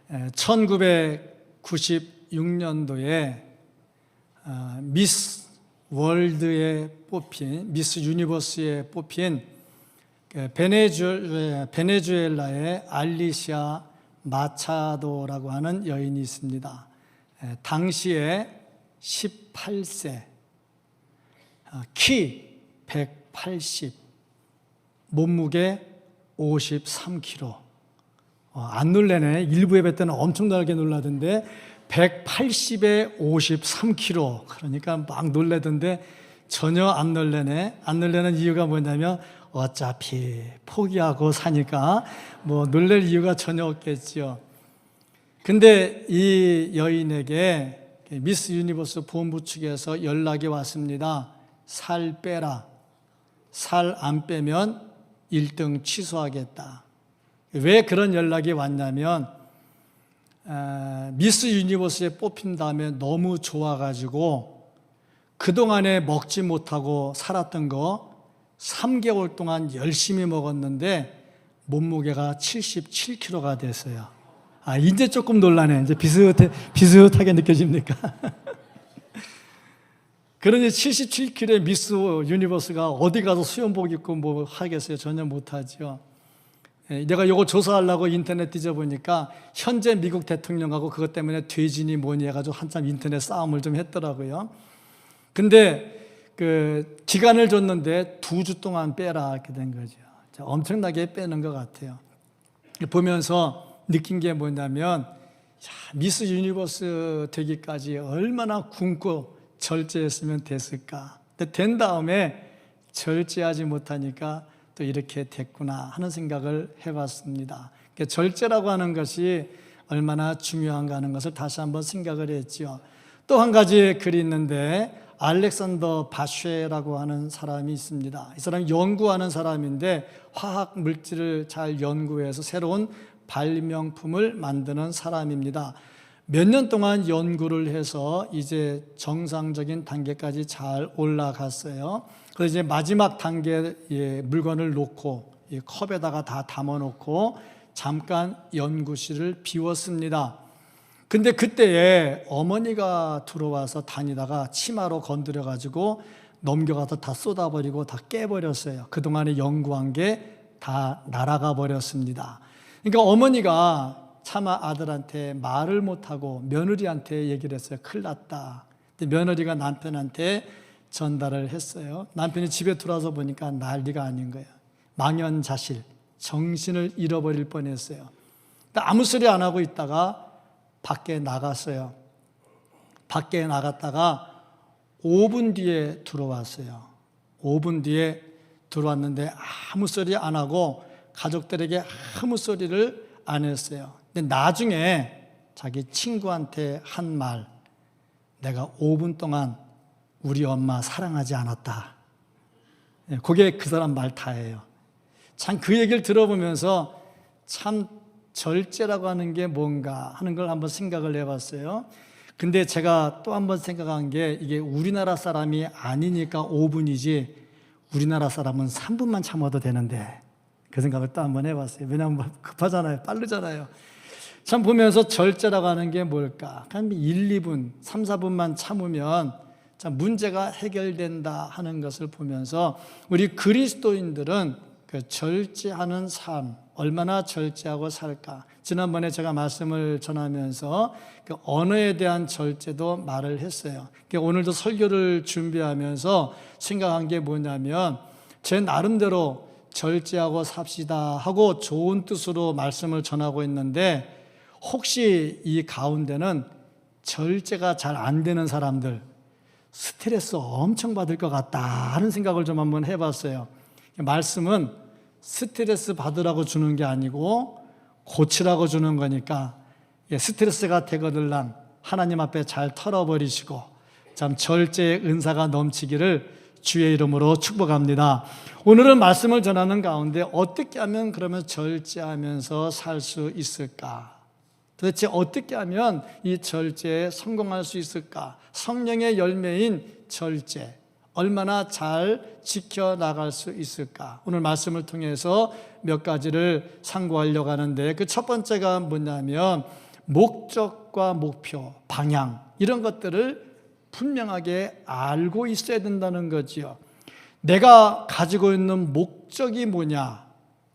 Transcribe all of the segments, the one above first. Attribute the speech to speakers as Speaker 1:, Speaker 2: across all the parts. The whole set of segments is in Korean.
Speaker 1: 1996년도에 미스 월드에 뽑힌, 미스 유니버스에 뽑힌 베네수엘라의 알리시아 마차도라고 하는 여인이 있습니다. 당시에 18세, 키 180, 몸무게 53kg. 안 놀래네. 일부 예배 때는 엄청나게 놀라던데 180에 53kg. 그러니까 막 놀래던데 전혀 안 놀래네. 안 놀래는 이유가 뭐냐면 어차피 포기하고 사니까 뭐 놀랄 이유가 전혀 없겠죠. 근데 이 여인에게 미스 유니버스 본부 측에서 연락이 왔습니다. 살 빼라. 살 안 빼면 1등 취소하겠다. 왜 그런 연락이 왔냐면 미스 유니버스에 뽑힌 다음에 너무 좋아가지고 그동안에 먹지 못하고 살았던 거 3개월 동안 열심히 먹었는데 몸무게가 77kg가 됐어요. 이제 조금 놀라네. 이제 비슷하게 느껴집니까? 그러니 77kg의 미스 유니버스가 어디 가서 수영복 입고 뭐 하겠어요? 전혀 못하죠. 내가 이거 조사하려고 인터넷 뒤져보니까 현재 미국 대통령하고 그것 때문에 돼지니 뭐니 해가지고 한참 인터넷 싸움을 좀 했더라고요. 근데 기간을 줬는데 2주 동안 빼라 이렇게 된 거죠. 엄청나게 빼는 것 같아요. 보면서 느낀 게 뭐냐면 미스 유니버스 되기까지 얼마나 굶고 절제했으면 됐을까. 근데 된 다음에 절제하지 못하니까 또 이렇게 됐구나 하는 생각을 해봤습니다. 절제라고 하는 것이 얼마나 중요한가 하는 것을 다시 한번 생각을 했죠. 또 한 가지 글이 있는데 알렉산더 바쉐라고 하는 사람이 있습니다. 이 사람이 연구하는 사람인데 화학 물질을 잘 연구해서 새로운 발명품을 만드는 사람입니다. 몇 년 동안 연구를 해서 이제 정상적인 단계까지 잘 올라갔어요. 그래서 이제 마지막 단계의 물건을 놓고 이 컵에다가 다 담아놓고 잠깐 연구실을 비웠습니다. 근데 그때에 어머니가 들어와서 다니다가 치마로 건드려가지고 넘겨가서 다 쏟아버리고 다 깨버렸어요. 그동안에 연구한 게 다 날아가 버렸습니다. 그러니까 어머니가 차마 아들한테 말을 못하고 며느리한테 얘기를 했어요. 큰일 났다. 근데 며느리가 남편한테 전달을 했어요. 남편이 집에 들어와서 보니까 난리가 아닌 거예요. 망연자실, 정신을 잃어버릴 뻔했어요. 아무 소리 안 하고 있다가 밖에 나갔어요. 밖에 나갔다가 5분 뒤에 들어왔어요. 5분 뒤에 들어왔는데 아무 소리 안 하고 가족들에게 아무 소리를 안 했어요. 근데 나중에 자기 친구한테 한 말, 내가 5분 동안 우리 엄마 사랑하지 않았다. 그게 그 사람 말 다예요. 참 그 얘기를 들어보면서 참 절제라고 하는 게 뭔가 하는 걸 한번 생각을 해봤어요. 근데 제가 또 한번 생각한 게 이게 우리나라 사람이 아니니까 5분이지 우리나라 사람은 3분만 참아도 되는데 그 생각을 또 한번 해봤어요. 왜냐하면 급하잖아요. 빠르잖아요. 참 보면서 절제라고 하는 게 뭘까? 한 1, 2분, 3, 4분만 참으면 참 문제가 해결된다 하는 것을 보면서 우리 그리스도인들은 그 절제하는 삶, 얼마나 절제하고 살까? 지난번에 제가 말씀을 전하면서 그 언어에 대한 절제도 말을 했어요. 오늘도 설교를 준비하면서 생각한 게 뭐냐면 제 나름대로 절제하고 삽시다 하고 좋은 뜻으로 말씀을 전하고 있는데 혹시 이 가운데는 절제가 잘 안 되는 사람들 스트레스 엄청 받을 것 같다 하는 생각을 좀 한번 해봤어요. 말씀은 스트레스 받으라고 주는 게 아니고 고치라고 주는 거니까 스트레스가 되거들랑 하나님 앞에 잘 털어버리시고 참 절제의 은사가 넘치기를 주의 이름으로 축복합니다. 오늘은 말씀을 전하는 가운데 어떻게 하면 그러면 절제하면서 살 수 있을까? 도대체 어떻게 하면 이 절제에 성공할 수 있을까? 성령의 열매인 절제, 얼마나 잘 지켜나갈 수 있을까? 오늘 말씀을 통해서 몇 가지를 상고하려고 하는데 그 첫 번째가 뭐냐면 목적과 목표, 방향 이런 것들을 분명하게 알고 있어야 된다는 거지요. 내가 가지고 있는 목적이 뭐냐,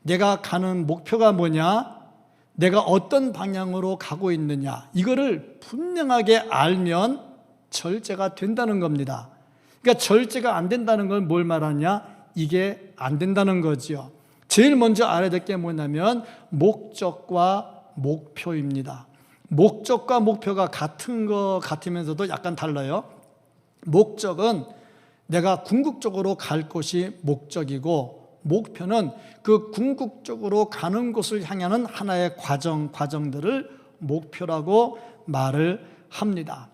Speaker 1: 내가 가는 목표가 뭐냐, 내가 어떤 방향으로 가고 있느냐, 이거를 분명하게 알면 절제가 된다는 겁니다. 그러니까 절제가 안 된다는 걸 뭘 말하냐? 이게 안 된다는 거지요. 제일 먼저 알아야 될 게 뭐냐면 목적과 목표입니다. 목적과 목표가 같은 거 같으면서도 약간 달라요. 목적은 내가 궁극적으로 갈 곳이 목적이고, 목표는 그 궁극적으로 가는 곳을 향하는 하나의 과정들을 목표라고 말을 합니다.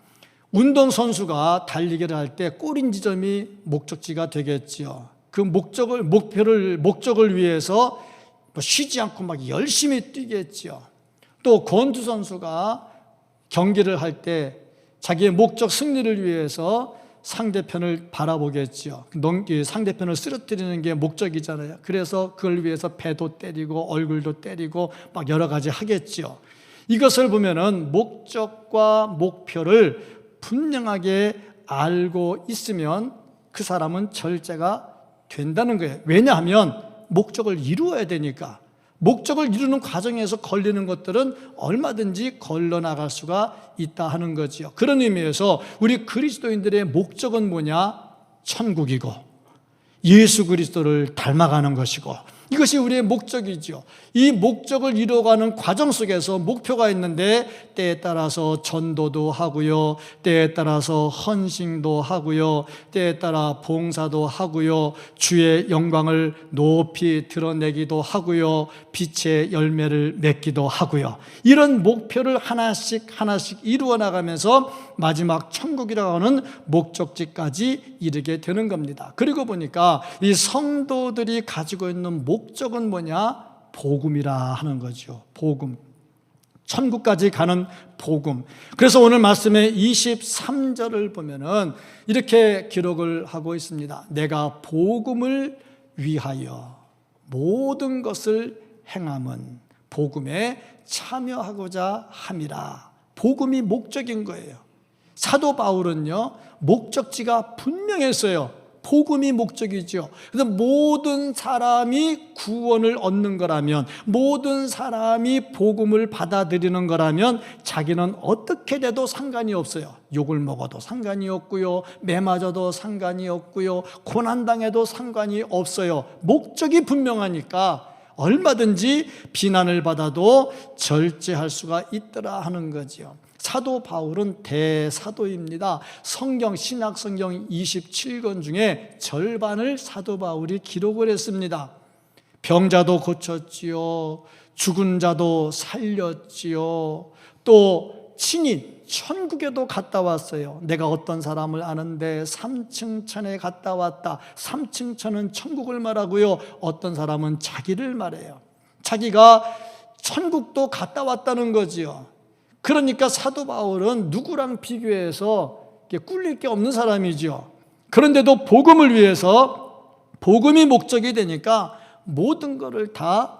Speaker 1: 운동선수가 달리기를 할 때 꼬린 지점이 목적지가 되겠지요. 그 목적을 위해서 쉬지 않고 막 열심히 뛰겠지요. 또 권투선수가 경기를 할 때 자기의 목적 승리를 위해서 상대편을 바라보겠지요. 상대편을 쓰러뜨리는 게 목적이잖아요. 그래서 그걸 위해서 배도 때리고 얼굴도 때리고 막 여러 가지 하겠지요. 이것을 보면은 목적과 목표를 분명하게 알고 있으면 그 사람은 절제가 된다는 거예요. 왜냐하면 목적을 이루어야 되니까. 목적을 이루는 과정에서 걸리는 것들은 얼마든지 걸러나갈 수가 있다 하는 거지요. 그런 의미에서 우리 그리스도인들의 목적은 뭐냐? 천국이고 예수 그리스도를 닮아가는 것이고, 이것이 우리의 목적이죠. 이 목적을 이루어가는 과정 속에서 목표가 있는데 때에 따라서 전도도 하고요, 때에 따라서 헌신도 하고요, 때에 따라 봉사도 하고요, 주의 영광을 높이 드러내기도 하고요, 빛의 열매를 맺기도 하고요. 이런 목표를 하나씩 이루어 나가면서 마지막 천국이라고 하는 목적지까지 이르게 되는 겁니다. 그리고 보니까 이 성도들이 가지고 있는 목적은 뭐냐? 복음이라 하는 거죠. 복음. 천국까지 가는 복음. 그래서 오늘 말씀의 23절을 보면은 이렇게 기록을 하고 있습니다. 내가 복음을 위하여 모든 것을 행함은 복음에 참여하고자 함이라. 복음이 목적인 거예요. 사도 바울은요, 목적지가 분명했어요. 복음이 목적이죠. 그래서 모든 사람이 구원을 얻는 거라면, 모든 사람이 복음을 받아들이는 거라면 자기는 어떻게 돼도 상관이 없어요. 욕을 먹어도 상관이 없고요, 매 맞아도 상관이 없고요, 고난당해도 상관이 없어요. 목적이 분명하니까 얼마든지 비난을 받아도 절제할 수가 있더라 하는 거죠. 사도 바울은 대사도입니다. 신약 성경 27권 중에 절반을 사도 바울이 기록을 했습니다. 병자도 고쳤지요, 죽은 자도 살렸지요, 또 친히 천국에도 갔다 왔어요. 내가 어떤 사람을 아는데 3층 천에 갔다 왔다. 3층 천은 천국을 말하고요, 어떤 사람은 자기를 말해요. 자기가 천국도 갔다 왔다는 거지요. 그러니까 사도 바울은 누구랑 비교해서 꿀릴 게 없는 사람이죠. 그런데도 복음을 위해서, 복음이 목적이 되니까 모든 것을 다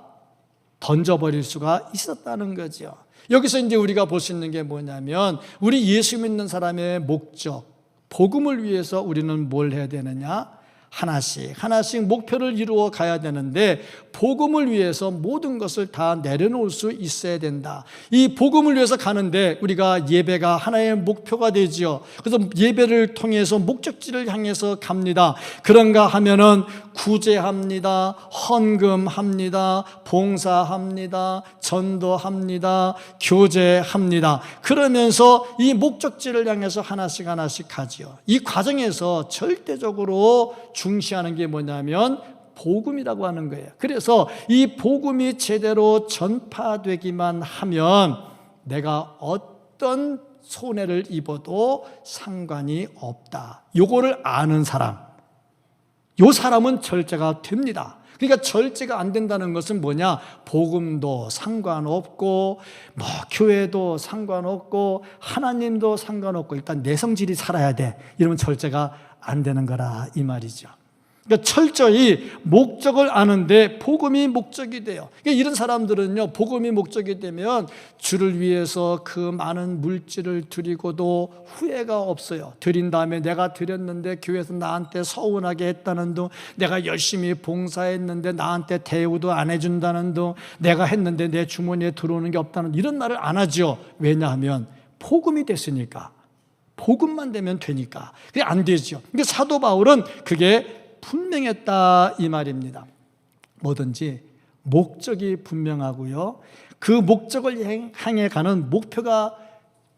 Speaker 1: 던져버릴 수가 있었다는 거죠. 여기서 이제 우리가 볼 수 있는 게 뭐냐면, 우리 예수 믿는 사람의 목적, 복음을 위해서 우리는 뭘 해야 되느냐? 하나씩 목표를 이루어 가야 되는데, 복음을 위해서 모든 것을 다 내려놓을 수 있어야 된다. 이 복음을 위해서 가는데 우리가 예배가 하나의 목표가 되지요. 그래서 예배를 통해서 목적지를 향해서 갑니다. 그런가 하면은 구제합니다, 헌금합니다, 봉사합니다, 전도합니다, 교제합니다. 그러면서 이 목적지를 향해서 하나씩 가지요. 이 과정에서 절대적으로 중시하는 게 뭐냐면 복음이라고 하는 거예요. 그래서 이 복음이 제대로 전파되기만 하면 내가 어떤 손해를 입어도 상관이 없다. 요거를 아는 사람, 요 사람은 절제가 됩니다. 그러니까 절제가 안 된다는 것은 뭐냐? 복음도 상관없고, 교회도 상관없고, 하나님도 상관없고, 일단 내 성질이 살아야 돼. 이러면 절제가 안 되는 거라 이 말이죠. 그러니까 철저히 목적을 아는데 복음이 목적이 돼요. 그러니까 이런 사람들은요, 복음이 목적이 되면 주를 위해서 그 많은 물질을 드리고도 후회가 없어요. 드린 다음에 내가 드렸는데 교회에서 나한테 서운하게 했다는 둥, 내가 열심히 봉사했는데 나한테 대우도 안 해준다는 둥, 내가 했는데 내 주머니에 들어오는 게 없다는 이런 말을 안 하죠. 왜냐하면 복음이 됐으니까. 복음만 되면 되니까. 그게 안 되죠. 그러니까 사도 바울은 그게 분명했다 이 말입니다. 뭐든지 목적이 분명하고요, 그 목적을 향해 가는 목표가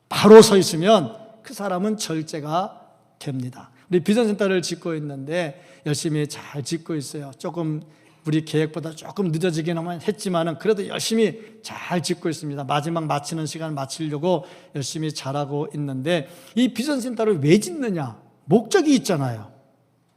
Speaker 1: 바로 서 있으면 그 사람은 절제가 됩니다. 우리 비전센터를 짓고 있는데 열심히 잘 짓고 있어요. 조금 우리 계획보다 조금 늦어지긴 했지만 그래도 열심히 잘 짓고 있습니다. 마지막 마치는 시간을 마치려고 열심히 잘하고 있는데, 이 비전센터를 왜 짓느냐? 목적이 있잖아요.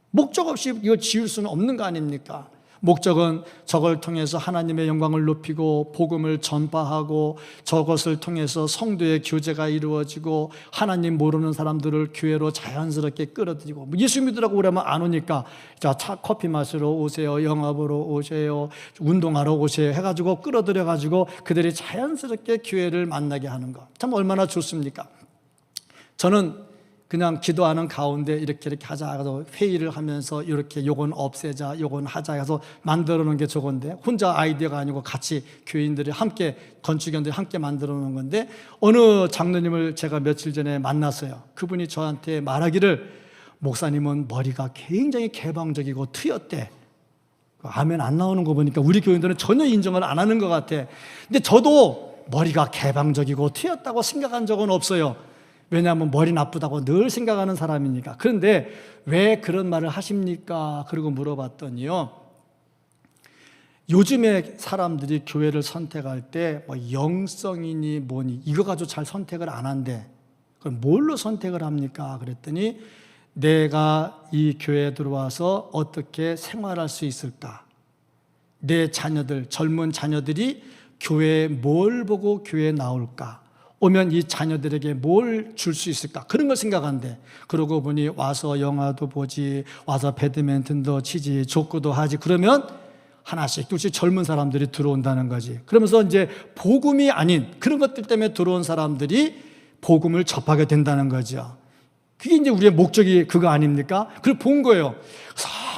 Speaker 1: 목적 없이 이거 지을 수는 없는 거 아닙니까? 목적은 저걸 통해서 하나님의 영광을 높이고 복음을 전파하고, 저것을 통해서 성도의 교제가 이루어지고 하나님 모르는 사람들을 교회로 자연스럽게 끌어들이고, 예수 믿으라고 그러면 안 오니까 자, 커피 마시러 오세요, 영화 보러 오세요, 운동하러 오세요 해가지고 끌어들여가지고 그들이 자연스럽게 교회를 만나게 하는 거, 참 얼마나 좋습니까? 저는 그냥 기도하는 가운데 이렇게 하자 해서 회의를 하면서 이렇게 요건 없애자, 요건 하자 해서 만들어 놓은 게 저건데, 혼자 아이디어가 아니고 같이 교인들이 함께, 건축원들이 함께 만들어 놓은 건데, 어느 장로님을 제가 며칠 전에 만났어요. 그분이 저한테 말하기를, 목사님은 머리가 굉장히 개방적이고 트였대. 아멘 안 나오는 거 보니까 우리 교인들은 전혀 인정을 안 하는 것 같아. 근데 저도 머리가 개방적이고 트였다고 생각한 적은 없어요. 왜냐하면 머리 나쁘다고 늘 생각하는 사람이니까. 그런데 왜 그런 말을 하십니까? 그리고 물어봤더니요, 요즘에 사람들이 교회를 선택할 때 뭐 영성이니 뭐니 이거 가지고 잘 선택을 안 한대. 그럼 뭘로 선택을 합니까? 그랬더니 내가 이 교회에 들어와서 어떻게 생활할 수 있을까? 내 자녀들, 젊은 자녀들이 교회에 뭘 보고 교회에 나올까? 오면 이 자녀들에게 뭘 줄 수 있을까? 그런 걸 생각한대. 그러고 보니 와서 영화도 보지, 와서 배드민턴도 치지, 족구도 하지. 그러면 하나씩 둘씩 젊은 사람들이 들어온다는 거지. 그러면서 이제 복음이 아닌 그런 것들 때문에 들어온 사람들이 복음을 접하게 된다는 거죠. 그게 이제 우리의 목적이 그거 아닙니까? 그걸 본 거예요.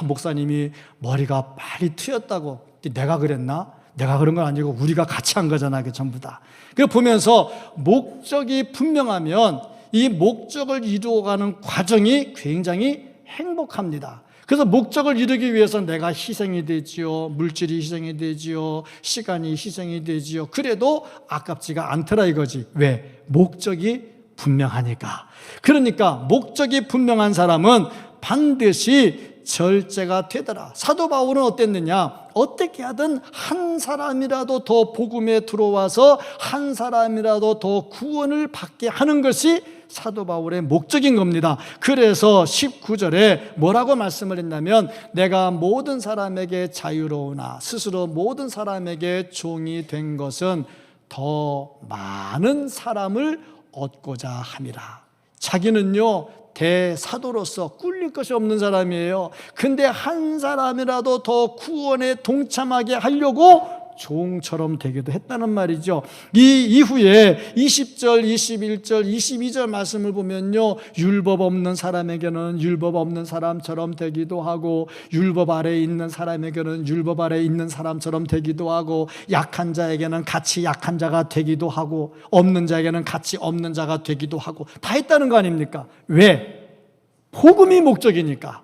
Speaker 1: 목사님이 머리가 빨리 튀었다고. 내가 그랬나? 내가 그런 건 아니고 우리가 같이 한 거잖아, 그 전부 다. 그걸 보면서 목적이 분명하면 이 목적을 이루어가는 과정이 굉장히 행복합니다. 그래서 목적을 이루기 위해서 내가 희생이 되지요, 물질이 희생이 되지요, 시간이 희생이 되지요. 그래도 아깝지가 않더라 이거지. 왜? 목적이 분명하니까. 그러니까 목적이 분명한 사람은 반드시 절제가 되더라. 사도 바울은 어땠느냐? 어떻게 하든 한 사람이라도 더 복음에 들어와서 한 사람이라도 더 구원을 받게 하는 것이 사도 바울의 목적인 겁니다. 그래서 19절에 뭐라고 말씀을 했냐면, 내가 모든 사람에게 자유로우나 스스로 모든 사람에게 종이 된 것은 더 많은 사람을 얻고자 함이라. 자기는요, 대사도로서 꿀릴 것이 없는 사람이에요. 근데 한 사람이라도 더 구원에 동참하게 하려고 종처럼 되기도 했다는 말이죠. 이 이후에 20절, 21절, 22절 말씀을 보면요, 율법 없는 사람에게는 율법 없는 사람처럼 되기도 하고, 율법 아래에 있는 사람에게는 율법 아래에 있는 사람처럼 되기도 하고, 약한 자에게는 같이 약한 자가 되기도 하고, 없는 자에게는 같이 없는 자가 되기도 하고, 다 했다는 거 아닙니까? 왜? 복음이 목적이니까.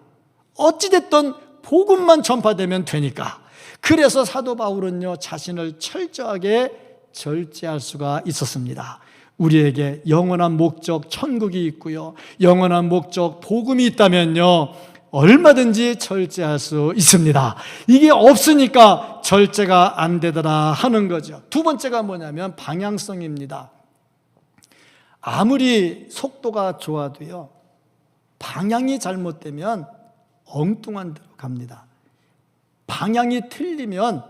Speaker 1: 어찌됐든 복음만 전파되면 되니까. 그래서 사도 바울은요, 자신을 철저하게 절제할 수가 있었습니다. 우리에게 영원한 목적 천국이 있고요, 영원한 목적 복음이 있다면요, 얼마든지 절제할 수 있습니다. 이게 없으니까 절제가 안 되더라 하는 거죠. 두 번째가 뭐냐면 방향성입니다. 아무리 속도가 좋아도요, 방향이 잘못되면 엉뚱한 데로 갑니다. 방향이 틀리면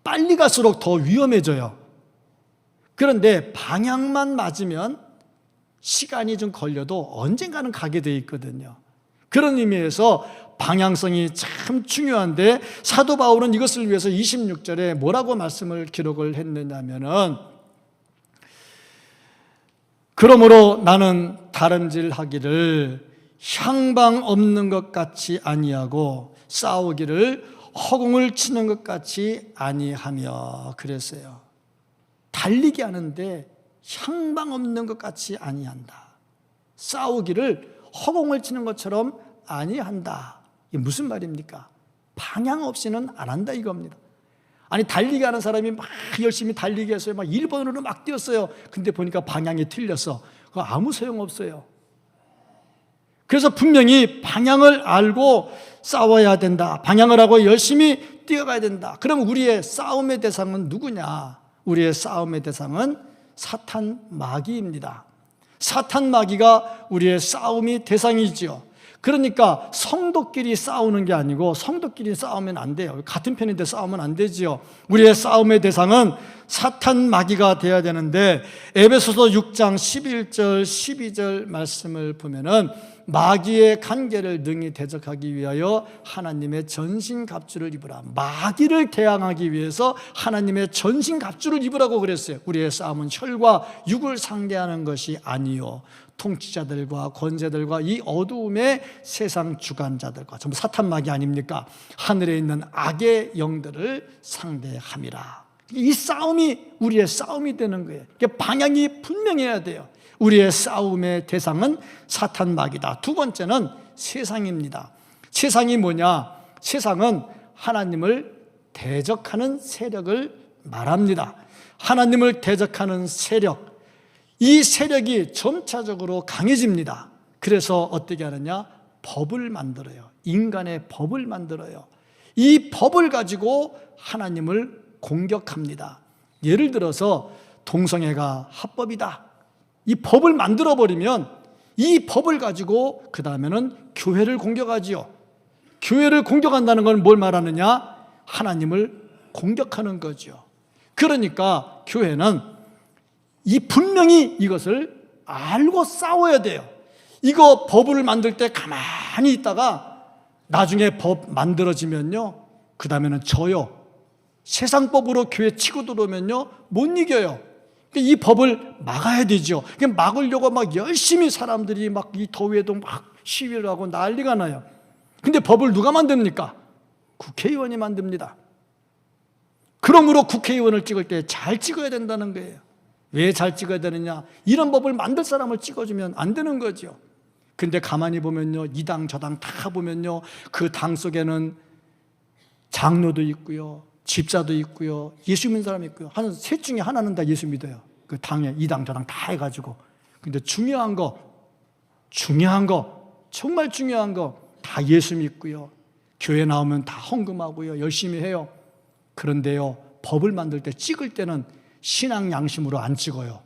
Speaker 1: 빨리 갈수록 더 위험해져요. 그런데 방향만 맞으면 시간이 좀 걸려도 언젠가는 가게 돼 있거든요. 그런 의미에서 방향성이 참 중요한데 사도 바울은 이것을 위해서 26절에 뭐라고 말씀을 기록을 했느냐면은 그러므로 나는 다름질하기를 향방 없는 것 같이 아니하고 싸우기를 허공을 치는 것 같이 아니하며 그랬어요. 달리기 하는데 향방 없는 것 같이 아니한다. 싸우기를 허공을 치는 것처럼 아니한다. 이게 무슨 말입니까? 방향 없이는 안 한다 이겁니다. 아니 달리기 하는 사람이 막 열심히 달리기 했어요. 막 1번으로 막 뛰었어요. 근데 보니까 방향이 틀렸어. 그거 아무 소용없어요. 그래서 분명히 방향을 알고 싸워야 된다. 방향을 하고 열심히 뛰어가야 된다. 그럼 우리의 싸움의 대상은 누구냐? 우리의 싸움의 대상은 사탄 마귀입니다. 사탄 마귀가 우리의 싸움의 대상이지요. 그러니까 성도끼리 싸우는 게 아니고 성도끼리 싸우면 안 돼요. 같은 편인데 싸우면 안 되지요. 우리의 싸움의 대상은 사탄 마귀가 되어야 되는데 에베소서 6장 11절 12절 말씀을 보면은 마귀의 간계를 능히 대적하기 위하여 하나님의 전신갑주를 입으라. 마귀를 대항하기 위해서 하나님의 전신갑주를 입으라고 그랬어요. 우리의 싸움은 혈과 육을 상대하는 것이 아니요 통치자들과 권세들과 이 어두움의 세상 주관자들과 전부 사탄 마귀 아닙니까? 하늘에 있는 악의 영들을 상대함이라. 이 싸움이 우리의 싸움이 되는 거예요. 방향이 분명해야 돼요. 우리의 싸움의 대상은 사탄 마귀다. 두 번째는 세상입니다. 세상이 뭐냐? 세상은 하나님을 대적하는 세력을 말합니다. 하나님을 대적하는 세력, 이 세력이 점차적으로 강해집니다. 그래서 어떻게 하느냐? 법을 만들어요. 인간의 법을 만들어요. 이 법을 가지고 하나님을 공격합니다. 예를 들어서 동성애가 합법이다. 이 법을 만들어버리면 이 법을 가지고 그 다음에는 교회를 공격하지요. 교회를 공격한다는 건 뭘 말하느냐? 하나님을 공격하는 거죠. 그러니까 교회는 이 분명히 이것을 알고 싸워야 돼요. 이거 법을 만들 때 가만히 있다가 나중에 법 만들어지면요, 그 다음에는 져요. 세상 법으로 교회 치고 들어오면요 못 이겨요. 이 법을 막아야 되죠. 막으려고 막 열심히 사람들이 막 이 더위에도 막 시위를 하고 난리가 나요. 근데 법을 누가 만듭니까? 국회의원이 만듭니다. 그러므로 국회의원을 찍을 때 잘 찍어야 된다는 거예요. 왜 잘 찍어야 되느냐? 이런 법을 만들 사람을 찍어주면 안 되는 거죠. 근데 가만히 보면요, 이 당 저 당 다 보면요, 그 당 속에는 장로도 있고요, 집사도 있고요, 예수 믿는 사람이 있고요. 한 셋 중에 하나는 다 예수 믿어요. 그 당에 이 당 저 당 다 해가지고. 근데 중요한 거, 정말 중요한 거 다 예수 믿고요. 교회 나오면 다 헌금하고요, 열심히 해요. 그런데요, 법을 만들 때 찍을 때는 신앙 양심으로 안 찍어요.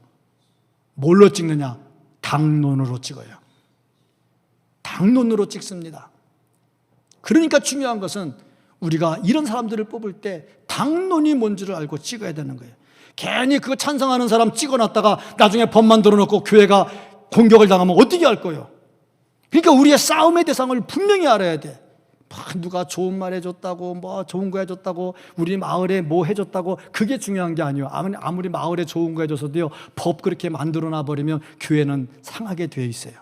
Speaker 1: 뭘로 찍느냐? 당론으로 찍어요. 당론으로 찍습니다. 그러니까 중요한 것은 우리가 이런 사람들을 뽑을 때 당론이 뭔지를 알고 찍어야 되는 거예요. 괜히 그거 찬성하는 사람 찍어놨다가 나중에 법 만들어 놓고 교회가 공격을 당하면 어떻게 할 거예요? 그러니까 우리의 싸움의 대상을 분명히 알아야 돼. 누가 좋은 말 해줬다고, 뭐 좋은 거 해줬다고, 우리 마을에 뭐 해줬다고, 그게 중요한 게 아니에요. 아무리 마을에 좋은 거 해줘서도요, 법 그렇게 만들어 놔버리면 교회는 상하게 돼 있어요.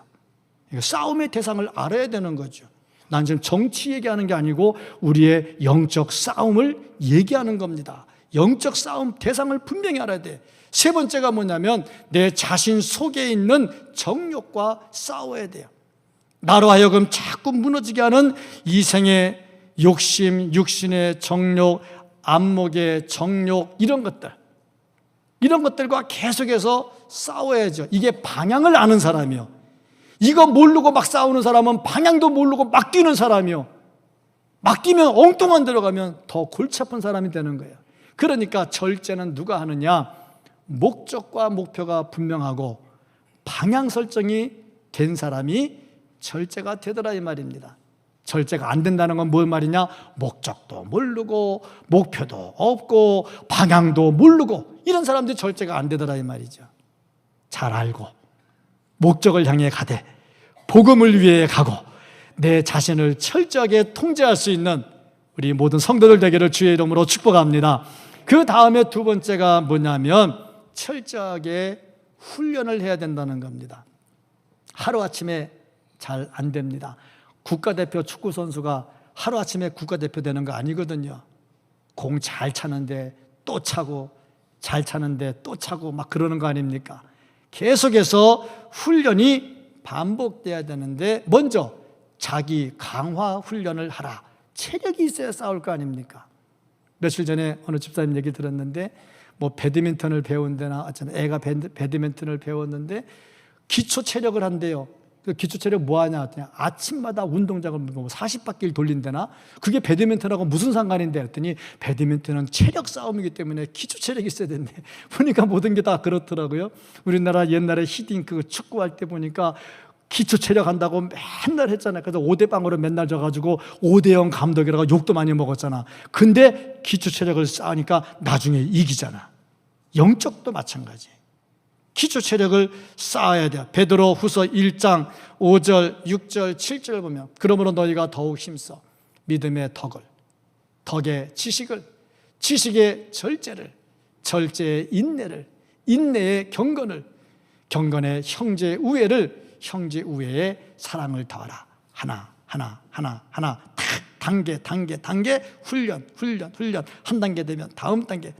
Speaker 1: 싸움의 대상을 알아야 되는 거죠. 난 지금 정치 얘기하는 게 아니고 우리의 영적 싸움을 얘기하는 겁니다. 영적 싸움 대상을 분명히 알아야 돼. 세 번째가 뭐냐면 내 자신 속에 있는 정욕과 싸워야 돼요. 나로 하여금 자꾸 무너지게 하는 이생의 욕심, 육신의 정욕, 안목의 정욕, 이런 것들과 계속해서 싸워야죠. 이게 방향을 아는 사람이요. 이거 모르고 막 싸우는 사람은 방향도 모르고 막 뛰는 사람이요. 막 뛰면 엉뚱한 데로 가면 더 골치 아픈 사람이 되는 거예요. 그러니까 절제는 누가 하느냐? 목적과 목표가 분명하고 방향 설정이 된 사람이 절제가 되더라 이 말입니다. 절제가 안 된다는 건 뭘 말이냐? 목적도 모르고 목표도 없고 방향도 모르고 이런 사람들이 절제가 안 되더라 이 말이죠. 잘 알고 목적을 향해 가되 복음을 위해 가고 내 자신을 철저하게 통제할 수 있는 우리 모든 성도들 되기를 주의 이름으로 축복합니다. 그 다음에 두 번째가 뭐냐면 철저하게 훈련을 해야 된다는 겁니다. 하루아침에 잘 안 됩니다. 국가대표 축구 선수가 하루아침에 국가대표 되는 거 아니거든요. 공 잘 차는데 또 차고 잘 차는데 또 차고 막 그러는 거 아닙니까? 계속해서 훈련이 반복돼야 되는데 먼저 자기 강화 훈련을 하라. 체력이 있어야 싸울 거 아닙니까? 며칠 전에 어느 집사님 얘기 들었는데 뭐 배드민턴을 배운 데나 어쩌나 애가 배드민턴을 배웠는데 기초 체력을 한대요. 그 기초 체력 뭐 하냐 했더니 아침마다 운동장을 40바퀴를 돌린대나 그게 배드민턴하고 무슨 상관인데 했더니 배드민턴은 체력 싸움이기 때문에 기초 체력이 있어야 된대. 보니까 모든 게 다 그렇더라고요. 우리나라 옛날에 히딩크 축구할 때 보니까 기초 체력 한다고 맨날 했잖아요. 그래서 5대0으로 맨날 져가지고 5대0 감독이라고 욕도 많이 먹었잖아. 근데 기초 체력을 쌓으니까 나중에 이기잖아. 영적도 마찬가지. 기초 체력을 쌓아야 돼요. 베드로 후서 1장 5절, 6절, 7절 보면 그러므로 너희가 더욱 힘써 믿음의 덕을, 덕의 지식을, 지식의 절제를, 절제의 인내를, 인내의 경건을, 경건의 형제 우애를, 형제 우애의 사랑을 더하라. 하나 단계 훈련 한 단계 되면 다음 단계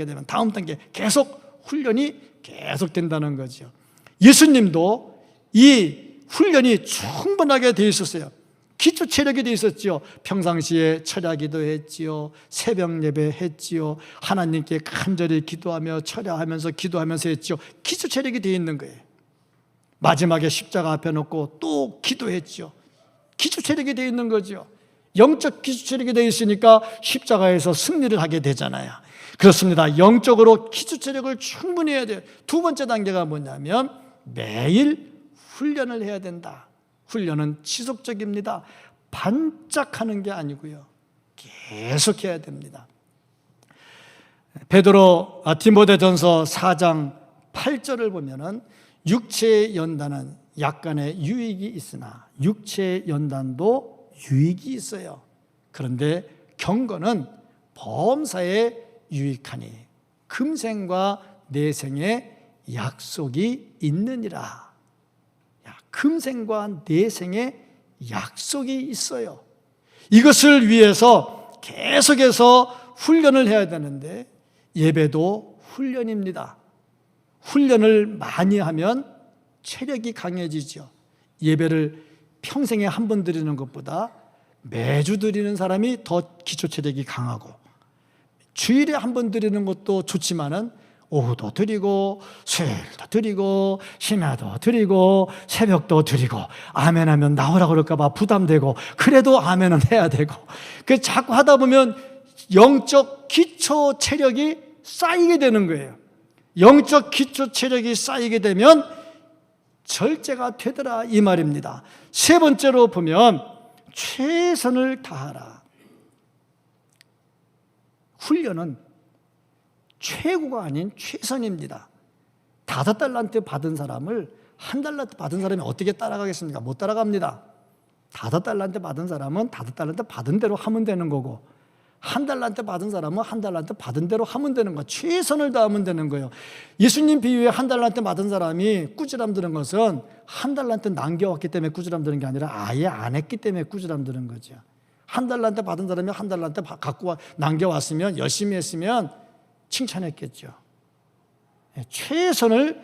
Speaker 1: 되면 다음 단계 계속 훈련이 계속 된다는 거죠. 예수님도 이 훈련이 충분하게 되어 있었어요. 기초 체력이 되어 있었죠. 평상시에 철야기도 했지요. 새벽 예배 했지요. 하나님께 간절히 기도하며 철야하면서 기도하면서 했지요. 기초 체력이 되어 있는 거예요. 마지막에 십자가 앞에 놓고 또 기도했죠. 기초 체력이 되어 있는 거죠. 영적 기초 체력이 되어 있으니까 십자가에서 승리를 하게 되잖아요. 그렇습니다. 영적으로 기초 체력을 충분히 해야 돼요. 두 번째 단계가 뭐냐면 매일 훈련을 해야 된다. 훈련은 지속적입니다. 반짝하는 게 아니고요. 계속 해야 됩니다. 디모데전서 4장 8절을 보면은 육체의 연단은 약간의 유익이 있으나 육체의 연단도 유익이 있어요. 그런데 경건은 범사에 유익하니 금생과 내생의 약속이 있느니라. 금생과 내생의 약속이 있어요. 이것을 위해서 계속해서 훈련을 해야 되는데 예배도 훈련입니다. 훈련을 많이 하면 체력이 강해지죠. 예배를 평생에 한 번 드리는 것보다 매주 드리는 사람이 더 기초 체력이 강하고 주일에 한 번 드리는 것도 좋지만은 오후도 드리고 수요일도 드리고 심야도 드리고 새벽도 드리고 아멘하면 나오라고 그럴까 봐 부담되고 그래도 아멘은 해야 되고 그 자꾸 하다 보면 영적 기초 체력이 쌓이게 되는 거예요. 영적 기초 체력이 쌓이게 되면 절제가 되더라 이 말입니다. 세 번째로 보면 최선을 다하라. 훈련은 최고가 아닌 최선입니다. 5달란트 받은 사람을 1달란트 받은 사람이 어떻게 따라가겠습니까? 못 따라갑니다. 5달란트 받은 사람은 5달란트 받은 대로 하면 되는 거고 1달란트 받은 사람은 1달란트 받은 대로 하면 되는 거예요. 최선을 다하면 되는 거예요. 예수님 비유에 1달란트 받은 사람이 꾸지람 드는 것은 1달란트 남겨왔기 때문에 꾸지람 드는 게 아니라 아예 안 했기 때문에 꾸지람 드는 거죠. 1달란트 받은 사람이 1달란트 갖고 남겨왔으면 열심히 했으면 칭찬했겠죠. 최선을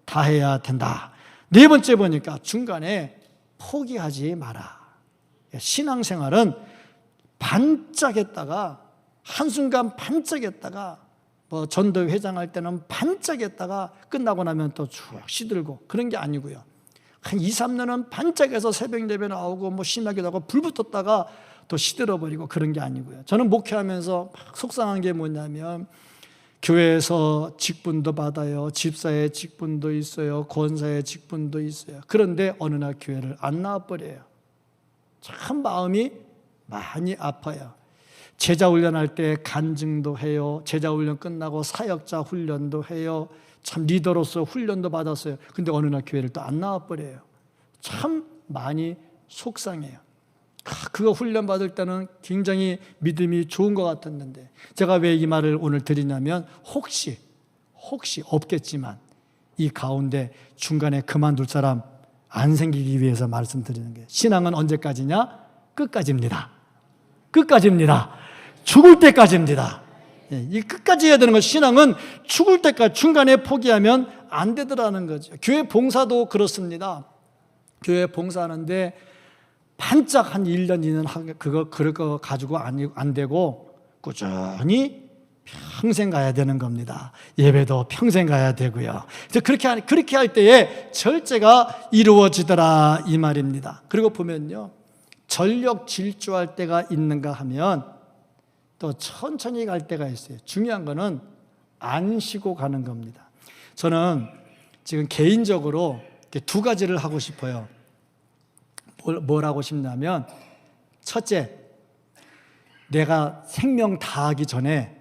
Speaker 1: 다해야 된다. 네 번째 보니까 중간에 포기하지 마라. 신앙생활은 반짝했다가 한순간 반짝했다가 뭐 전도 회장할 때는 반짝했다가 끝나고 나면 또 쭉 시들고 그런 게 아니고요. 한 2, 3년은 반짝해서 새벽 예배 나오고 뭐 심하기도 하고 불 붙었다가 또 시들어버리고 그런 게 아니고요. 저는 목회하면서 막 속상한 게 뭐냐면 교회에서 직분도 받아요. 집사의 직분도 있어요. 권사의 직분도 있어요. 그런데 어느 날 교회를 안 나와버려요. 참 마음이 많이 아파요. 제자 훈련할 때 간증도 해요. 제자 훈련 끝나고 사역자 훈련도 해요. 참 리더로서 훈련도 받았어요. 근데 어느 날 교회를 또 안 나와버려요. 참 많이 속상해요. 그거 훈련받을 때는 굉장히 믿음이 좋은 것 같았는데, 제가 왜 이 말을 오늘 드리냐면 혹시 없겠지만 이 가운데 중간에 그만둘 사람 안 생기기 위해서 말씀드리는 거예요. 신앙은 언제까지냐? 끝까지입니다. 끝까지입니다. 죽을 때까지입니다. 이 끝까지 해야 되는 거. 신앙은 죽을 때까지, 중간에 포기하면 안 되더라는 거죠. 교회 봉사도 그렇습니다. 교회 봉사하는데 반짝 한 1년, 2년 그럴 거 가지고 안 되고 꾸준히 평생 가야 되는 겁니다. 예배도 평생 가야 되고요. 그렇게 할 때에 절제가 이루어지더라 이 말입니다. 그리고 보면요, 전력 질주할 때가 있는가 하면 또 천천히 갈 때가 있어요. 중요한 거는 안 쉬고 가는 겁니다. 저는 지금 개인적으로 두 가지를 하고 싶어요. 뭘 하고 싶냐면, 첫째, 내가 생명 다하기 전에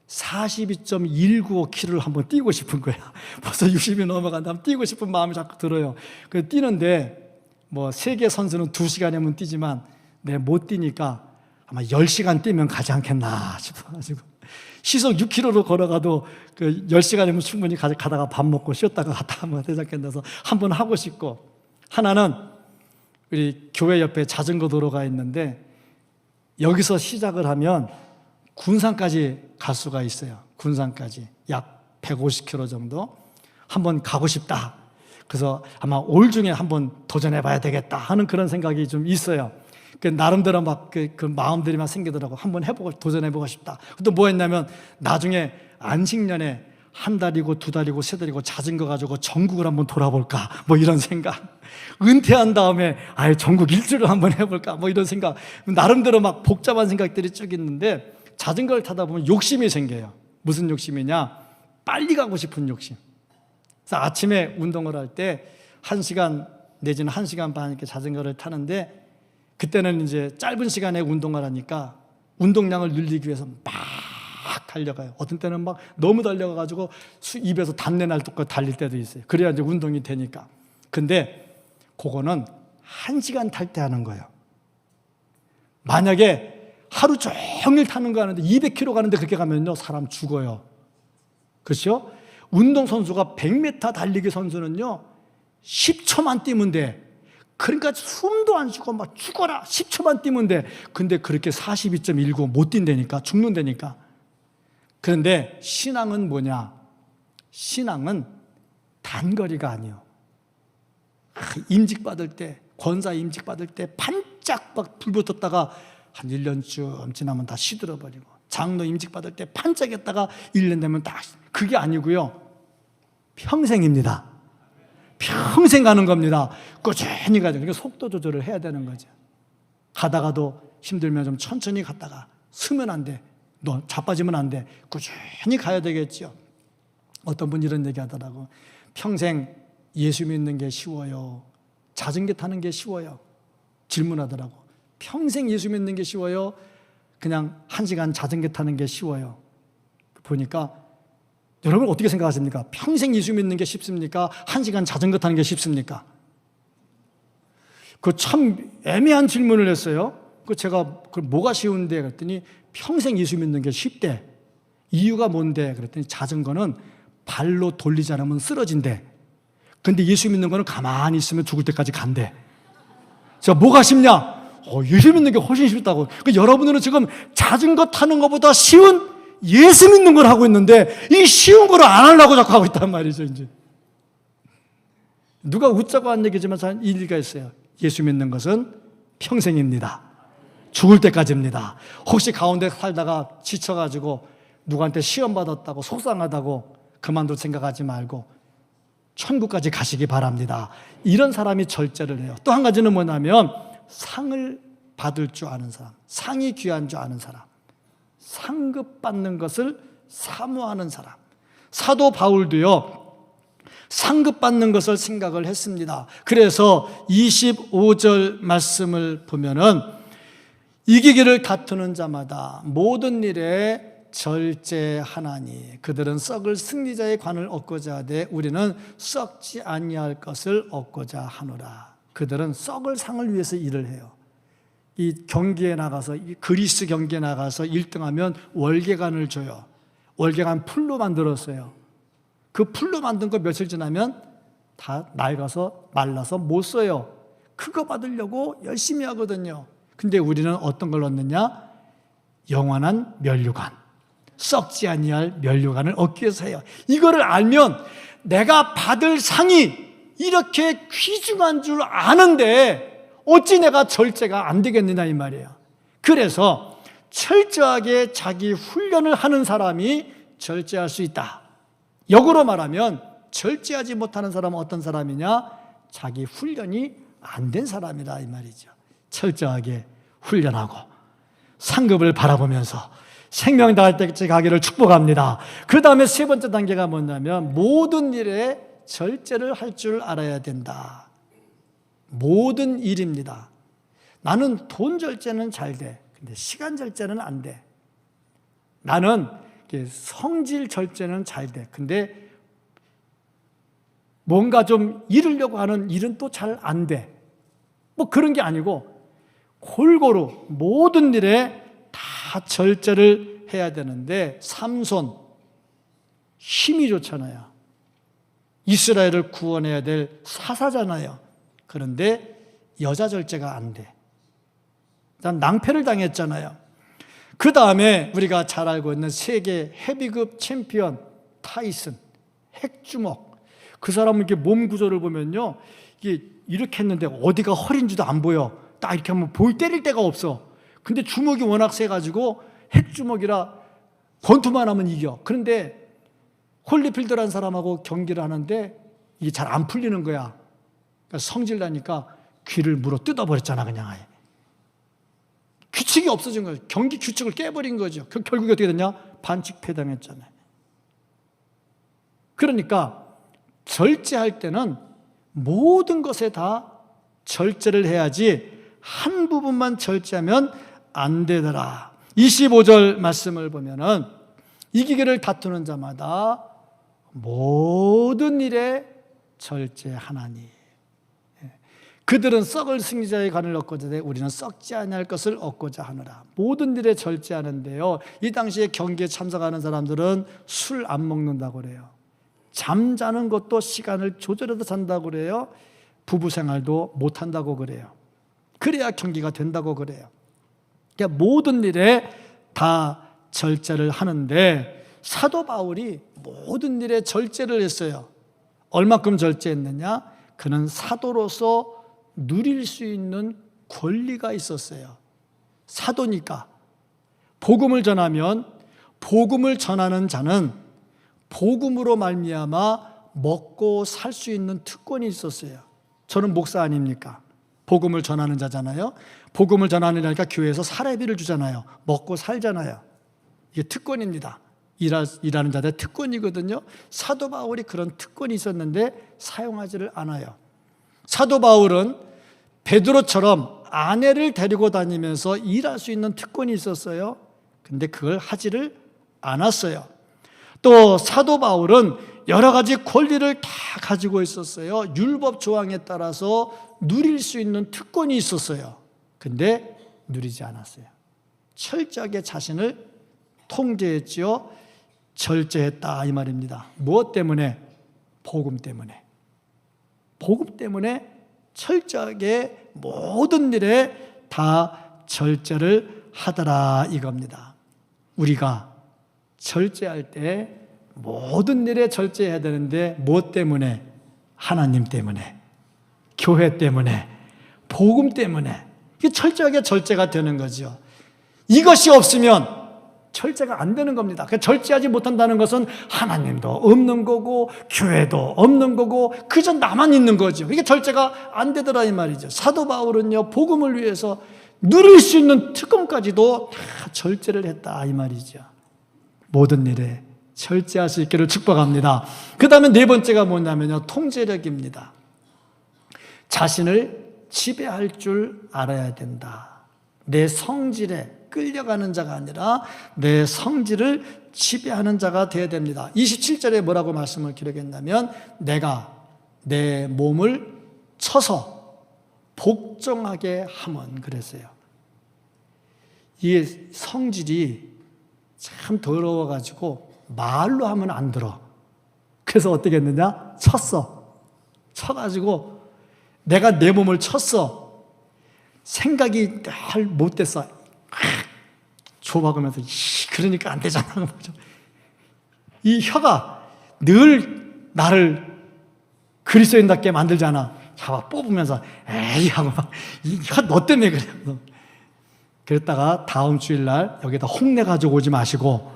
Speaker 1: 42.195km를 한번 뛰고 싶은 거야. 벌써 60이 넘어간다면 뛰고 싶은 마음이 자꾸 들어요. 그래서 뛰는데 뭐 세계 선수는 2시간이면 뛰지만 내가 못 뛰니까 아마 10시간 뛰면 가지 않겠나 싶어가지고 시속 6km로 걸어가도 그 10시간이면 충분히 가다가 밥 먹고 쉬었다가 갔다 하면 되지 않겠나 해서 한번 하고 싶고, 하나는 우리 교회 옆에 자전거 도로가 있는데 여기서 시작을 하면 군산까지 갈 수가 있어요. 군산까지 약 150km 정도 한번 가고 싶다. 그래서 아마 올 중에 한번 도전해 봐야 되겠다 하는 그런 생각이 좀 있어요. 나름대로 막 그 마음들이 막 생기더라고. 한번 해보고 도전해보고 싶다. 또 뭐 했냐면 나중에 안식년에 한 달이고 두 달이고 세 달이고 자전거 가지고 전국을 한번 돌아볼까 뭐 이런 생각. 은퇴한 다음에 아예 전국 일주를 한번 해볼까 뭐 이런 생각. 나름대로 막 복잡한 생각들이 쭉 있는데 자전거를 타다 보면 욕심이 생겨요. 무슨 욕심이냐? 빨리 가고 싶은 욕심. 그래서 아침에 운동을 할 때 1시간 내지는 1시간 반 이렇게 자전거를 타는데, 그때는 이제 짧은 시간에 운동을 하니까 운동량을 늘리기 위해서 막 달려가요. 어떤 때는 막 너무 달려가가지고 입에서 단내 날 때까지 달릴 때도 있어요. 그래야 이제 운동이 되니까. 근데 그거는 1시간 탈 때 하는 거예요. 만약에 하루 종일 타는 거 하는데 200km 가는데 그렇게 가면요, 사람 죽어요. 그렇죠? 운동선수가 100m 달리기 선수는요 10초만 뛰면 돼. 그러니까 숨도 안 쉬고 막 죽어라 10초만 뛰면 돼. 근데 그렇게 42.195 못 뛴다니까, 죽는다니까. 그런데 신앙은 뭐냐? 신앙은 단거리가 아니에요. 임직 받을 때, 권사 임직 받을 때 반짝 막 불 붙었다가 한 1년쯤 지나면 다 시들어버리고, 장로 임직 받을 때 반짝했다가 1년 되면 다, 그게 아니고요, 평생입니다. 평생 가는 겁니다. 꾸준히 가죠. 그러니까 속도 조절을 해야 되는 거죠. 가다가도 힘들면 좀 천천히 갔다가 쓰면 안 돼. 너 자빠지면 안 돼. 꾸준히 가야 되겠죠. 어떤 분이 이런 얘기 하더라고. 평생 예수 믿는 게 쉬워요? 자전거 타는 게 쉬워요? 질문하더라고. 평생 예수 믿는 게 쉬워요? 그냥 1시간 자전거 타는 게 쉬워요? 보니까 여러분 어떻게 생각하십니까? 평생 예수 믿는 게 쉽습니까? 1시간 자전거 타는 게 쉽습니까? 그 참 애매한 질문을 했어요. 제가 뭐가 쉬운데 그랬더니 평생 예수 믿는 게 쉽대. 이유가 뭔데? 그랬더니 자전거는 발로 돌리지 않으면 쓰러진대. 근데 예수 믿는 거는 가만히 있으면 죽을 때까지 간대. 자, 뭐가 쉽냐? 예수 믿는 게 훨씬 쉽다고. 여러분들은 지금 자전거 타는 것보다 쉬운 예수 믿는 걸 하고 있는데 이 쉬운 걸 안 하려고 자꾸 하고 있단 말이죠. 이제 누가 웃자고 한 얘기지만 일리가 있어요. 예수 믿는 것은 평생입니다. 죽을 때까지입니다. 혹시 가운데 살다가 지쳐가지고 누구한테 시험 받았다고 속상하다고 그만둘 생각하지 말고 천국까지 가시기 바랍니다. 이런 사람이 절제를 해요. 또 한 가지는 뭐냐면 상을 받을 줄 아는 사람, 상이 귀한 줄 아는 사람, 상급 받는 것을 사모하는 사람. 사도 바울도요, 상급 받는 것을 생각을 했습니다. 그래서 25절 말씀을 보면은 이기기를 다투는 자마다 모든 일에 절제하나니 그들은 썩을 승리자의 관을 얻고자 하되 우리는 썩지 아니할 것을 얻고자 하노라. 그들은 썩을 상을 위해서 일을 해요. 이 경기에 나가서, 이 그리스 경기에 나가서 1등하면 월계관을 줘요. 월계관 풀로 만들었어요. 그 풀로 만든 거 며칠 지나면 다 낡아서 말라서 못 써요. 그거 받으려고 열심히 하거든요. 근데 우리는 어떤 걸 얻느냐? 영원한 면류관, 썩지 아니할 면류관을 얻기 위해서 해요. 이거를 알면 내가 받을 상이 이렇게 귀중한 줄 아는데 어찌 내가 절제가 안 되겠느냐 이 말이에요. 그래서 철저하게 자기 훈련을 하는 사람이 절제할 수 있다. 역으로 말하면 절제하지 못하는 사람은 어떤 사람이냐? 자기 훈련이 안 된 사람이다 이 말이죠. 철저하게 훈련하고 상급을 바라보면서 생명 다할 때까지 가기를 축복합니다. 그 다음에 세 번째 단계가 뭐냐면 모든 일에 절제를 할 줄 알아야 된다. 모든 일입니다. 나는 돈 절제는 잘 돼. 근데 시간 절제는 안 돼. 나는 성질 절제는 잘 돼. 근데 뭔가 좀 이루려고 하는 일은 또 잘 안 돼. 뭐 그런 게 아니고 골고루 모든 일에 다 절제를 해야 되는데 삼손 힘이 좋잖아요. 이스라엘을 구원해야 될 사사잖아요. 그런데 여자 절제가 안 돼. 난 낭패를 당했잖아요. 그 다음에 우리가 잘 알고 있는 세계 헤비급 챔피언 타이슨, 핵주먹. 그 사람은 이렇게 몸 구조를 보면요, 이게 이렇게 했는데 어디가 허리인지도 안 보여. 딱 이렇게 하면 때릴 데가 없어. 근데 주먹이 워낙 세가지고 핵주먹이라 권투만 하면 이겨. 그런데 홀리필드라는 사람하고 경기를 하는데 이게 잘 안 풀리는 거야. 그러니까 성질 나니까 귀를 물어 뜯어버렸잖아, 그냥 아예. 규칙이 없어진 거예요. 경기 규칙을 깨버린 거죠. 결국에 어떻게 됐냐? 반칙 패당했잖아요. 그러니까 절제할 때는 모든 것에 다 절제를 해야지 한 부분만 절제하면 안 되더라. 25절 말씀을 보면은 이기기를 다투는 자마다 모든 일에 절제하나니 그들은 썩을 승리자의 관을 얻고자 해 우리는 썩지 아니할 것을 얻고자 하노라. 모든 일에 절제하는데요, 이 당시에 경기에 참석하는 사람들은 술 안 먹는다고 그래요. 잠자는 것도 시간을 조절해서 잔다고 그래요. 부부 생활도 못 한다고 그래요. 그래야 경기가 된다고 그래요. 그러니까 모든 일에 다 절제를 하는데 사도 바울이 모든 일에 절제를 했어요. 얼마큼 절제했느냐? 그는 사도로서 누릴 수 있는 권리가 있었어요. 사도니까 복음을 전하면 복음을 전하는 자는 복음으로 말미암아 먹고 살 수 있는 특권이 있었어요. 저는 목사 아닙니까? 복음을 전하는 자잖아요. 복음을 전하는 자니까 교회에서 사례비를 주잖아요. 먹고 살잖아요. 이게 특권입니다. 일하는 자들의 특권이거든요. 사도 바울이 그런 특권이 있었는데 사용하지를 않아요. 사도 바울은 베드로처럼 아내를 데리고 다니면서 일할 수 있는 특권이 있었어요. 근데 그걸 하지를 않았어요. 또 사도 바울은 여러 가지 권리를 다 가지고 있었어요. 율법 조항에 따라서 누릴 수 있는 특권이 있었어요. 근데 누리지 않았어요. 철저하게 자신을 통제했지요. 절제했다 이 말입니다. 무엇 때문에? 복음 때문에. 복음 때문에 철저하게 모든 일에 다 절제를 하더라 이겁니다. 우리가 절제할 때 모든 일에 절제해야 되는데 무엇 때문에? 하나님 때문에, 교회 때문에, 복음 때문에. 이게 철저하게 절제가 되는 거죠. 이것이 없으면 절제가 안 되는 겁니다. 그러니까 절제하지 못한다는 것은 하나님도 없는 거고 교회도 없는 거고 그저 나만 있는 거죠. 이게 절제가 안 되더라 이 말이죠. 사도 바울은요, 복음을 위해서 누릴 수 있는 특권까지도 다 절제를 했다 이 말이죠. 모든 일에 절제할 수 있기를 축복합니다. 그 다음에 네 번째가 뭐냐면요, 통제력입니다. 자신을 지배할 줄 알아야 된다. 내 성질에 끌려가는 자가 아니라 내 성질을 지배하는 자가 되어야 됩니다. 27절에 뭐라고 말씀을 기록했냐면 내가 내 몸을 쳐서 복종하게 하면 그랬어요. 이 성질이 참 더러워가지고 말로 하면 안 들어. 그래서 어떻게 했느냐? 쳐가지고 내가 내 몸을 쳤어. 생각이 잘 못됐어. 좁아가면서 그러니까 안 되잖아. 이 혀가 늘 나를 그리스도인답게 만들잖아. 잡아 뽑으면서 에이 하고 막 이 혀 너 때문에 그래. 그랬다가 다음 주일날 여기다 홍내 가지고 오지 마시고,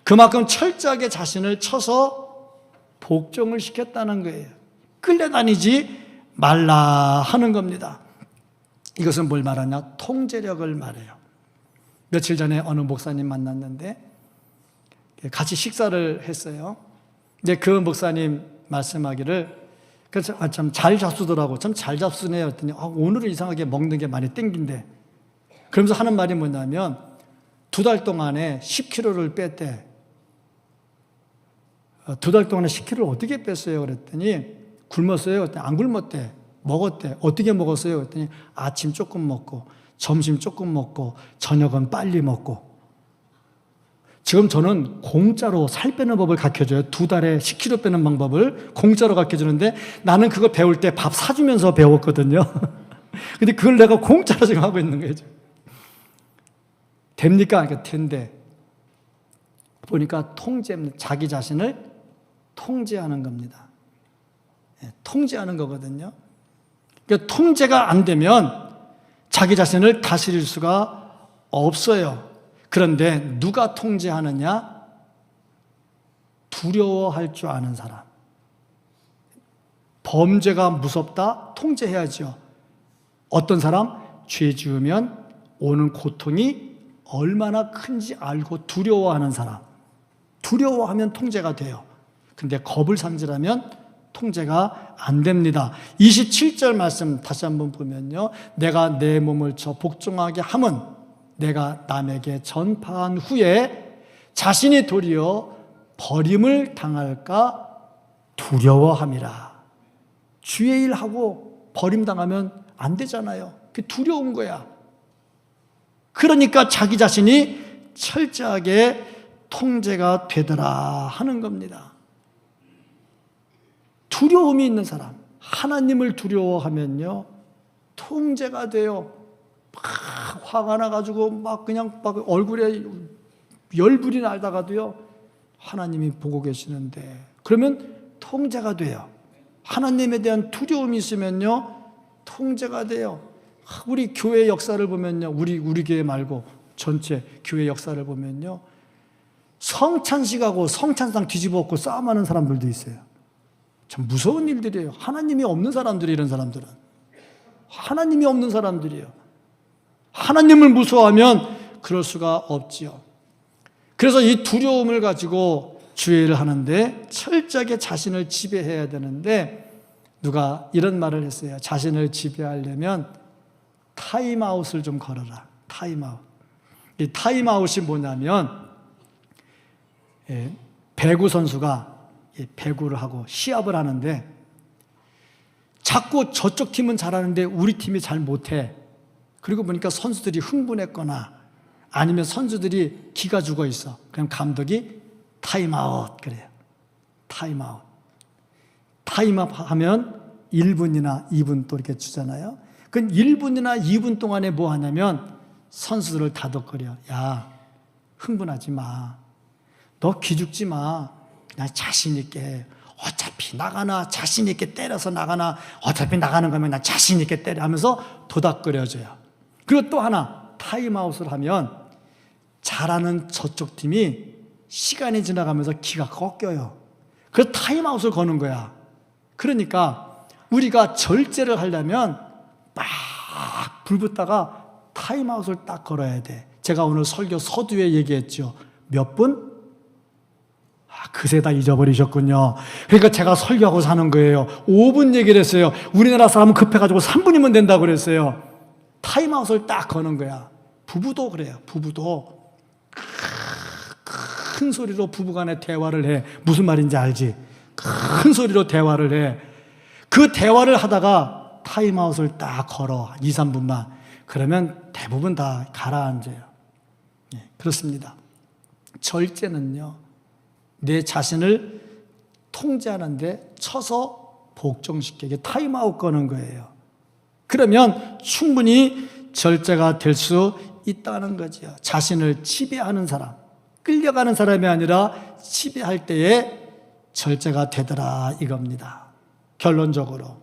Speaker 1: 그만큼 철저하게 자신을 쳐서 복종을 시켰다는 거예요. 끌려다니지 말라 하는 겁니다. 이것은 뭘 말하냐? 통제력을 말해요. 며칠 전에 어느 목사님 만났는데 같이 식사를 했어요. 이제 그 목사님 말씀하기를, 그래서 참 잘 잡수더라고. 참 잘 잡수네요. 했더니 오늘은 이상하게 먹는 게 많이 땡긴대. 그러면서 하는 말이 뭐냐면 2달 동안에 10kg를 뺐대. 2달 동안에 10kg를 어떻게 뺐어요? 그랬더니 굶었어요? 그랬더니 안 굶었대. 먹었대. 어떻게 먹었어요? 그랬더니 아침 조금 먹고 점심 조금 먹고 저녁은 빨리 먹고. 지금 저는 공짜로 살 빼는 법을 가르쳐줘요. 2달에 10kg 빼는 방법을 공짜로 가르쳐주는데 나는 그거 배울 때 밥 사주면서 배웠거든요. 근데 그걸 내가 공짜로 지금 하고 있는 거예요. 됩니까? 그러니까 된대. 보니까 자기 자신을 통제하는 겁니다. 통제하는 거거든요. 그러니까 통제가 안 되면 자기 자신을 다스릴 수가 없어요. 그런데 누가 통제하느냐? 두려워할 줄 아는 사람. 범죄가 무섭다? 통제해야죠. 어떤 사람? 죄 지으면 오는 고통이 얼마나 큰지 알고 두려워하는 사람. 두려워하면 통제가 돼요. 근데 겁을 상실하면 통제가 안 됩니다. 27절 말씀 다시 한번 보면요. 내가 내 몸을 쳐 복종하게 함은 내가 남에게 전파한 후에 자신이 도리어 버림을 당할까 두려워함이라. 주의 일하고 버림당하면 안 되잖아요. 그게 두려운 거야. 그러니까 자기 자신이 철저하게 통제가 되더라 하는 겁니다. 두려움이 있는 사람, 하나님을 두려워하면요 통제가 돼요. 막 화가 나가지고 막 얼굴에 열불이 날다가도요 하나님이 보고 계시는데 그러면 통제가 돼요. 하나님에 대한 두려움이 있으면요 통제가 돼요. 우리 교회 역사를 보면요, 우리 교회 말고 전체 교회 역사를 보면요 성찬식하고 성찬상 뒤집어엎고 싸움하는 사람들도 있어요. 참 무서운 일들이에요. 하나님이 없는 사람들이, 이런 사람들은 하나님이 없는 사람들이에요. 하나님을 무서워하면 그럴 수가 없지요. 그래서 이 두려움을 가지고 주의를 하는데 철저하게 자신을 지배해야 되는데 누가 이런 말을 했어요. 자신을 지배하려면 타임아웃을 좀 걸어라. 타임아웃. 이 타임아웃이 뭐냐면 배구 선수가 배구를 하고 시합을 하는데 자꾸 저쪽 팀은 잘하는데 우리 팀이 잘 못해. 그리고 보니까 선수들이 흥분했거나 아니면 선수들이 기가 죽어 있어. 그럼 감독이 타임아웃 그래요. 타임아웃. 타임아웃 하면 1분이나 2분 또 이렇게 주잖아요. 그 1분이나 2분 동안에 뭐 하냐면 선수들을 다독거려. 야, 흥분하지 마. 너 기죽지 마. 그냥 자신 있게. 어차피 나가나 자신 있게 때려서 나가나 어차피 나가는 거면 난 자신 있게 때려 하면서 도닥거려줘요. 그리고 또 하나 타임아웃을 하면 잘하는 저쪽 팀이 시간이 지나가면서 기가 꺾여요. 그래서 타임아웃을 거는 거야. 그러니까 우리가 절제를 하려면 막 불붙다가 타임아웃을 딱 걸어야 돼. 제가 오늘 설교 서두에 얘기했죠. 몇 분? 그새 다 잊어버리셨군요. 그러니까 제가 설교하고 사는 거예요. 5분 얘기를 했어요. 우리나라 사람은 급해가지고 3분이면 된다고 그랬어요. 타임아웃을 딱 거는 거야. 부부도 그래요. 부부도 큰 소리로 부부간에 대화를 해. 무슨 말인지 알지? 큰 소리로 대화를 해. 그 대화를 하다가 타임아웃을 딱 걸어. 2, 3분만. 그러면 대부분 다 가라앉아요. 그렇습니다. 절제는요, 내 자신을 통제하는데 쳐서 복종시켜, 이게 타임아웃 거는 거예요. 그러면 충분히 절제가 될 수 있다는 거죠. 자신을 지배하는 사람, 끌려가는 사람이 아니라 지배할 때에 절제가 되더라 이겁니다. 결론적으로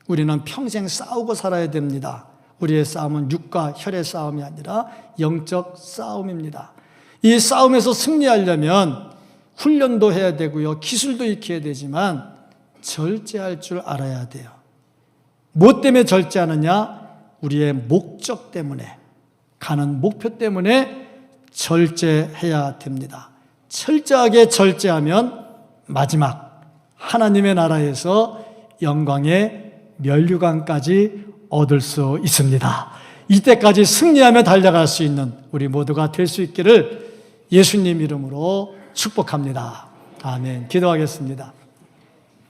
Speaker 1: 우리는 평생 싸우고 살아야 됩니다. 우리의 싸움은 육과 혈의 싸움이 아니라 영적 싸움입니다. 이 싸움에서 승리하려면 훈련도 해야 되고요, 기술도 익혀야 되지만 절제할 줄 알아야 돼요. 뭐 때문에 절제하느냐? 우리의 목적 때문에, 가는 목표 때문에 절제해야 됩니다. 철저하게 절제하면 마지막 하나님의 나라에서 영광의 면류관까지 얻을 수 있습니다. 이때까지 승리하며 달려갈 수 있는 우리 모두가 될 수 있기를 예수님 이름으로 축복합니다. 아멘. 기도하겠습니다.